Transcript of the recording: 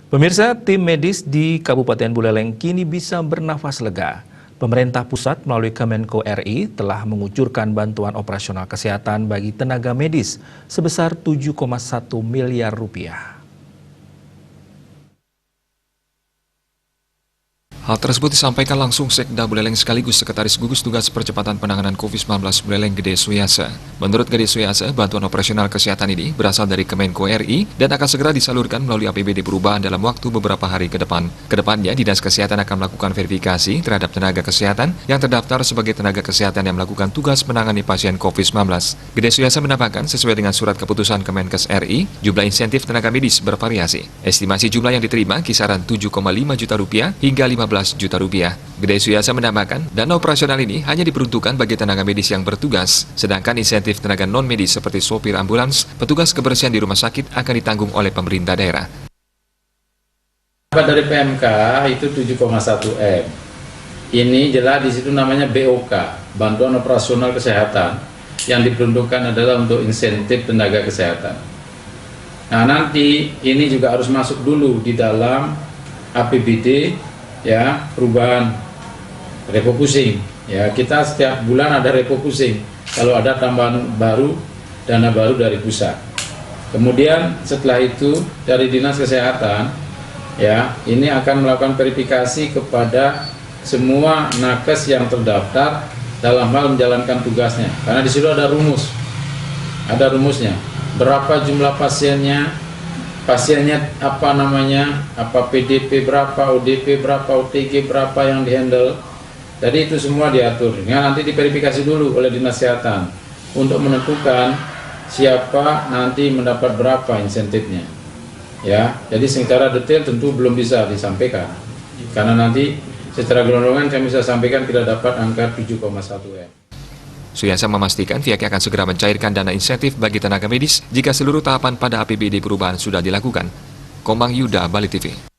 Pemirsa, tim medis di Kabupaten Buleleng kini bisa bernafas lega. Pemerintah pusat melalui Kemenko RI telah mengucurkan bantuan operasional kesehatan bagi tenaga medis sebesar 7,1 miliar rupiah. Hal tersebut disampaikan langsung Sekda Buleleng sekaligus Sekretaris Gugus Tugas Percepatan Penanganan COVID-19 Buleleng Gede Suyasa. Menurut Gede Suyasa, bantuan operasional kesehatan ini berasal dari Kemenko RI dan akan segera disalurkan melalui APBD perubahan dalam waktu beberapa hari ke depan. Kedepannya, Dinas Kesehatan akan melakukan verifikasi terhadap tenaga kesehatan yang terdaftar sebagai tenaga kesehatan yang melakukan tugas menangani pasien COVID-19. Gede Suyasa menambahkan, sesuai dengan surat keputusan Kemenkes RI, jumlah insentif tenaga medis bervariasi. Estimasi jumlah yang diterima kisaran 7,5 juta rupiah hingga 15 juta rupiah. Gede Suyasa menambahkan, dana operasional ini hanya diperuntukkan bagi tenaga medis yang bertugas, sedangkan insentif tenaga non-medis seperti sopir ambulans, petugas kebersihan di rumah sakit akan ditanggung oleh pemerintah daerah. Dari PMK itu 7,1 M. Ini jelas di situ namanya BOK, Bantuan Operasional Kesehatan, yang diperuntukkan adalah untuk insentif tenaga kesehatan. Nah, nanti ini juga harus masuk dulu di dalam APBD, ya, perubahan refocusing. Ya, kita setiap bulan ada refocusing kalau ada tambahan baru, dana baru dari pusat. Kemudian setelah itu dari Dinas Kesehatan, ya, ini akan melakukan verifikasi kepada semua nakes yang terdaftar dalam hal menjalankan tugasnya, karena di situ ada rumusnya, berapa jumlah pasiennya apa namanya, apa PDP berapa, ODP berapa, OTG berapa yang dihandle. Jadi itu semua diatur. Ya, nanti diverifikasi dulu oleh Dinas Kesehatan untuk menentukan siapa nanti mendapat berapa insentifnya. Ya, jadi secara detail tentu belum bisa disampaikan, karena nanti secara gelondongan kami bisa sampaikan tidak dapat angka 7,1 M. Suyasa memastikan pihaknya akan segera mencairkan dana insentif bagi tenaga medis jika seluruh tahapan pada APBD perubahan sudah dilakukan. Komang Yuda, Bali TV.